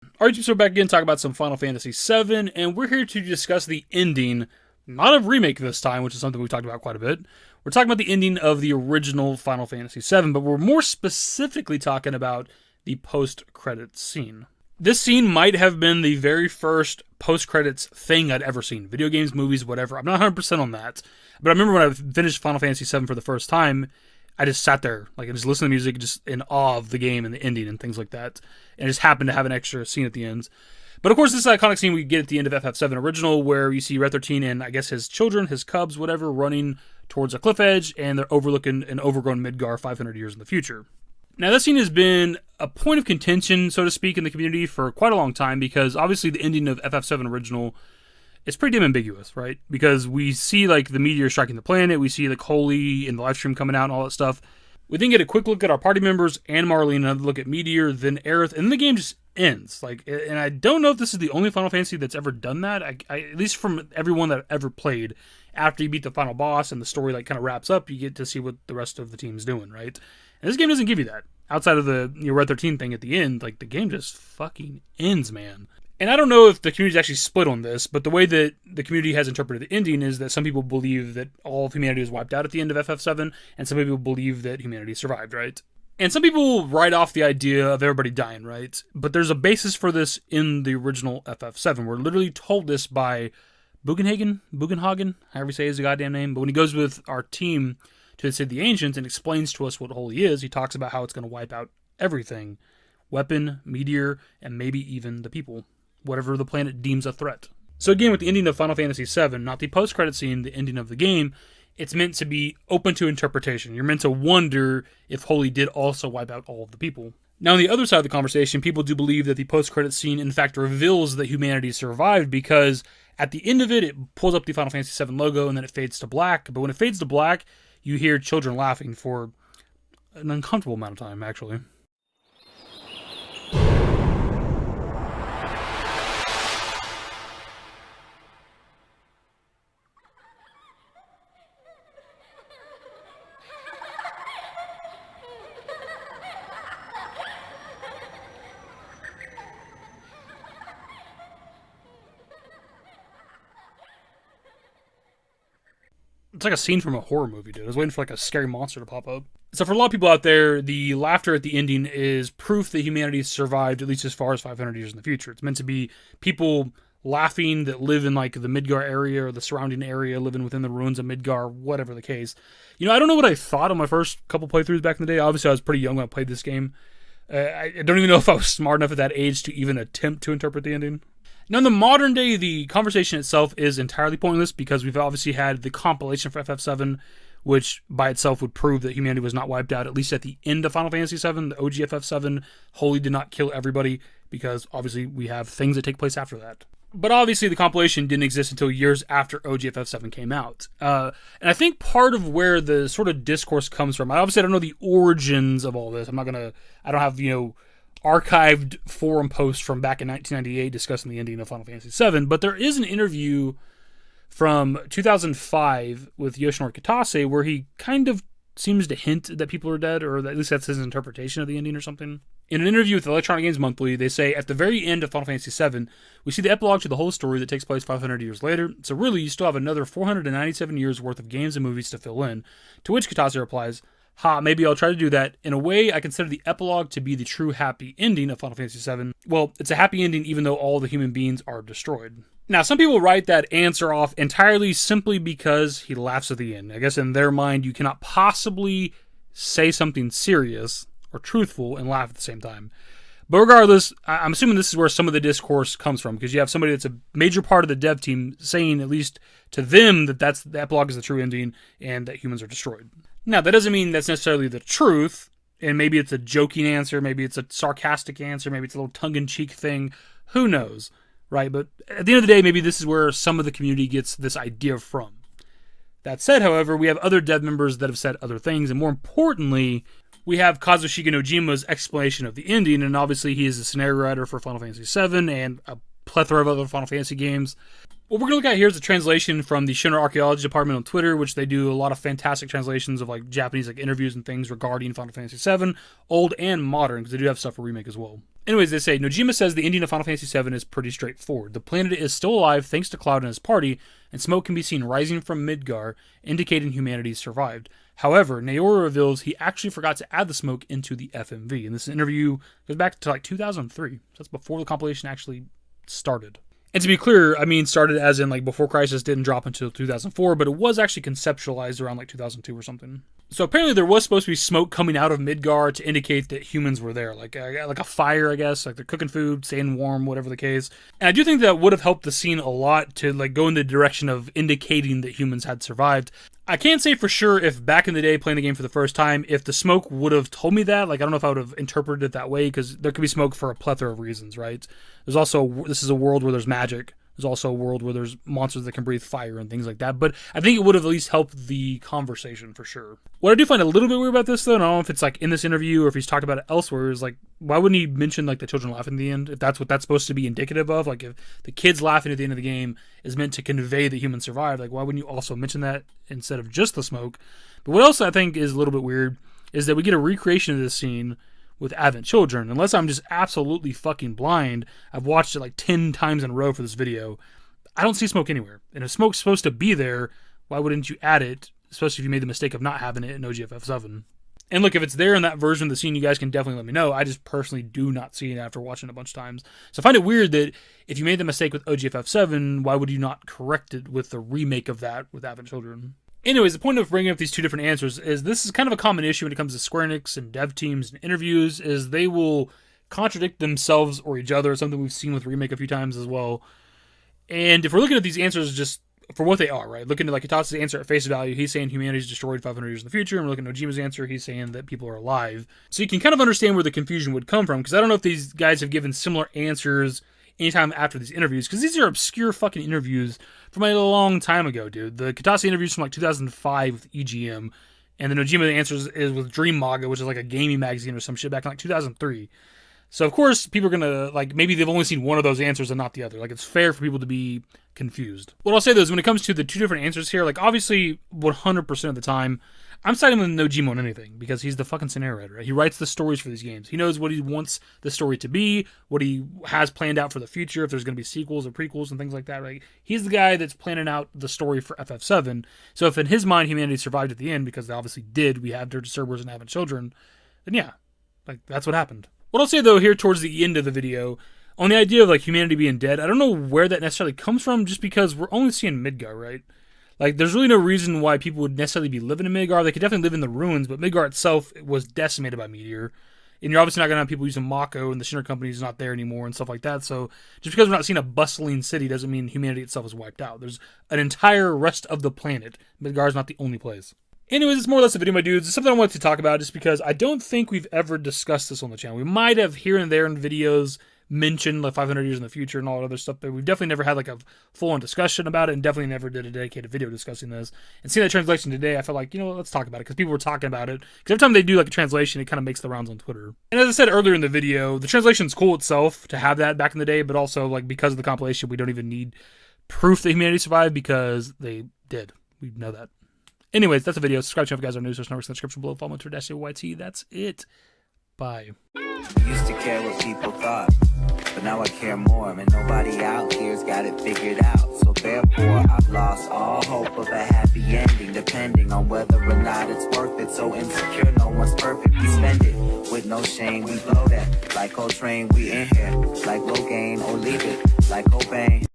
Alright, so we're back again, talk about some Final Fantasy VII, and we're here to discuss the ending, not of Remake this time, which is something we've talked about quite a bit. We're talking about the ending of the original Final Fantasy VII, but we're more specifically talking about the post-credits scene. This scene might have been the very first post-credits thing I'd ever seen. Video games, movies, whatever. I'm not 100% on that. But I remember when I finished Final Fantasy VII for the first time, I just sat there, I just listened to music, just in awe of the game and the ending and things like that. And it just happened to have an extra scene at the end. But of course, this iconic scene we get at the end of FF7 Original, where you see Red 13 and I guess his children, his cubs, whatever, running towards a cliff edge, and they're overlooking an overgrown Midgar 500 years in the future. Now, that scene has been a point of contention, so to speak, in the community for quite a long time, because obviously the ending of FF7 Original is pretty damn ambiguous, right? Because we see, the meteor striking the planet, we see, Holy in the live stream coming out and all that stuff. We then get a quick look at our party members and Marlene, another look at Meteor, then Aerith, and then the game just ends. And I don't know if this is the only Final Fantasy that's ever done that. At least from everyone that I've ever played, after you beat the final boss and the story kind of wraps up, you get to see what the rest of the team's doing, right? And this game doesn't give you that. Outside of the Red 13 thing at the end, the game just fucking ends, man. And I don't know if the community's actually split on this, but the way that the community has interpreted the ending is that some people believe that all of humanity was wiped out at the end of FF7, and some people believe that humanity survived, right? And some people write off the idea of everybody dying, right? But there's a basis for this in the original FF7. We're literally told this by Bugenhagen, however you say his goddamn name. But when he goes with our team to the City of the Ancients and explains to us what Holy is, he talks about how it's going to wipe out everything. Weapon, meteor, and maybe even the people. Whatever the planet deems a threat. So again, with the ending of Final Fantasy VII, not the post-credit scene, the ending of the game, it's meant to be open to interpretation. You're meant to wonder if Holy did also wipe out all of the people. Now, on the other side of the conversation, people do believe that the post-credit scene, in fact, reveals that humanity survived, because at the end of it, it pulls up the Final Fantasy VII logo, and then it fades to black. But when it fades to black, you hear children laughing for an uncomfortable amount of time, actually. It's like a scene from a horror movie, dude. I was waiting for a scary monster to pop up. So for a lot of people out there, the laughter at the ending is proof that humanity survived at least as far as 500 years in the future. It's meant to be people laughing that live in the Midgar area or the surrounding area, living within the ruins of Midgar, whatever the case. I don't know what I thought on my first couple playthroughs back in the day. Obviously, I was pretty young when I played this game. I don't even know if I was smart enough at that age to even attempt to interpret the ending. Now, in the modern day, the conversation itself is entirely pointless because we've obviously had the compilation for FF7, which by itself would prove that humanity was not wiped out, at least at the end of Final Fantasy VII. The OG FF7 wholly did not kill everybody because obviously we have things that take place after that. But obviously the compilation didn't exist until years after OG FF7 came out. And I think part of where the sort of discourse comes from, I don't know the origins of all this. I don't have, archived forum posts from back in 1998 discussing the ending of Final Fantasy VII, but there is an interview from 2005 with Yoshinori Kitase where he kind of seems to hint that people are dead, or at least that's his interpretation of the ending or something. In an interview with Electronic Games Monthly, they say, at the very end of Final Fantasy VII, we see the epilogue to the whole story that takes place 500 years later, so really you still have another 497 years worth of games and movies to fill in, to which Kitase replies, maybe I'll try to do that. In a way, I consider the epilogue to be the true happy ending of Final Fantasy VII. Well, it's a happy ending even though all the human beings are destroyed. Now, some people write that answer off entirely simply because he laughs at the end. I guess in their mind, you cannot possibly say something serious or truthful and laugh at the same time. But regardless, I'm assuming this is where some of the discourse comes from, because you have somebody that's a major part of the dev team saying, at least to them, that the epilogue is the true ending and that humans are destroyed. Now, that doesn't mean that's necessarily the truth, and maybe it's a joking answer, maybe it's a sarcastic answer, maybe it's a little tongue-in-cheek thing, who knows, right? But at the end of the day, maybe this is where some of the community gets this idea from. That said, however, we have other dev members that have said other things, and more importantly, we have Kazunojimas Explanation of the ending, and obviously he is a scenario writer for Final Fantasy VII, and a plethora of other Final Fantasy games. What we're going to look at here is a translation from the Shinra Archaeology department on Twitter, which they do a lot of fantastic translations of like Japanese like interviews and things regarding Final Fantasy VII, old and modern, because they do have stuff for remake as well. Anyways, they say, Nojima says the ending of Final Fantasy VII is pretty straightforward. The planet is still alive thanks to Cloud and his party, and smoke can be seen rising from Midgar, indicating humanity survived. However, Naoru reveals he actually forgot to add the smoke into the FMV, and this interview goes back to like 2003, so that's before the compilation actually started. And to be clear, I mean started as in like before Crisis didn't drop until 2004, but it was actually conceptualized around like 2002 or something. So apparently there was supposed to be smoke coming out of Midgar to indicate that humans were there, like a fire, I guess, like they're cooking food, staying warm, whatever the case. And I do think that would have helped the scene a lot to like go in the direction of indicating that humans had survived. I can't say for sure if back in the day playing the game for the first time, if the smoke would have told me that. Like I don't know if I would have interpreted it that way, because there could be smoke for a plethora of reasons, right? There's also, this is a world where there's magic. There's also a world where there's monsters that can breathe fire and things like that. But I think it would have at least helped the conversation for sure. What I do find a little bit weird about this, though, and I don't know if it's like in this interview or if he's talked about it elsewhere, is like, why wouldn't he mention like the children laughing at the end? If that's what that's supposed to be indicative of, like if the kids laughing at the end of the game is meant to convey that humans survived, like why wouldn't you also mention that instead of just the smoke? But what else I think is a little bit weird is that we get a recreation of this scene with Advent Children. Unless I'm just absolutely fucking blind, I've watched it like 10 times in a row for this video. I don't see smoke anywhere. And if smoke's supposed to be there, why wouldn't you add it? Especially if you made the mistake of not having it in FF7. And look, if it's there in that version of the scene, you guys can definitely let me know. I just personally do not see it after watching it a bunch of times. So I find it weird that if you made the mistake with FF7, why would you not correct it with the remake of that with Advent Children? Anyways, the point of bringing up these two different answers is this is kind of a common issue when it comes to Square Enix and dev teams and interviews, is they will contradict themselves or each other, something we've seen with Remake a few times as well. And if we're looking at these answers just for what they are, right? Looking at like Kitase's answer at face value, he's saying humanity is destroyed 500 years in the future, and we're looking at Nojima's answer, he's saying that people are alive. So you can kind of understand where the confusion would come from, because I don't know if these guys have given similar answers anytime after these interviews, because these are obscure fucking interviews from a long time ago, dude. The Kitase interviews from like 2005 with EGM, and the Nojima answers is with Dream Maga, which is like a gaming magazine or some shit back in like 2003. So of course people are gonna like, maybe they've only seen one of those answers and not the other. Like it's fair for people to be confused. What I'll say though is when it comes to the two different answers here, like obviously 100% of the time I'm siding with Nojima on anything, because he's the fucking scenario writer, right? He writes the stories for these games. He knows what he wants the story to be, what he has planned out for the future, if there's going to be sequels or prequels and things like that, right? He's the guy that's planning out the story for FF7. So if in his mind humanity survived at the end, because they obviously did, we have Dirge Cerberus and Advent Children, then yeah, like that's what happened. What I'll say though here towards the end of the video, on the idea of like humanity being dead, I don't know where that necessarily comes from, just because we're only seeing Midgar, right? Like, there's really no reason why people would necessarily be living in Midgar. They could definitely live in the ruins, but Midgar itself was decimated by Meteor. And you're obviously not going to have people using Mako, and the Shinra company is not there anymore and stuff like that. So just because we're not seeing a bustling city doesn't mean humanity itself is wiped out. There's an entire rest of the planet. Midgar is not the only place. Anyways, it's more or less a video, my dudes. It's something I wanted to talk about just because I don't think we've ever discussed this on the channel. We might have here and there in videos mentioned like 500 years in the future and all that other stuff, but we've definitely never had like a full-on discussion about it, and definitely never did a dedicated video discussing this. And seeing that translation today, I felt like, let's talk about it, because people were talking about it. Because every time they do like a translation, it kind of makes the rounds on Twitter. And as I said earlier in the video, the translation's cool itself to have that back in the day, but also like because of the compilation, we don't even need proof that humanity survived, because they did. We know that. Anyways, that's the video. Subscribe to if you guys are new. There's no in the description below. Follow me on Twitter, YT. That's it. Bye. Used to care what people thought, but now I care more, and nobody out here's got it figured out. So therefore, I've lost all hope of a happy ending, depending on whether or not it's worth it. So insecure, no one's perfect. We spend it with no shame. We blow that like Coltrane. We in here like Rogaine, or leave it like Cobain.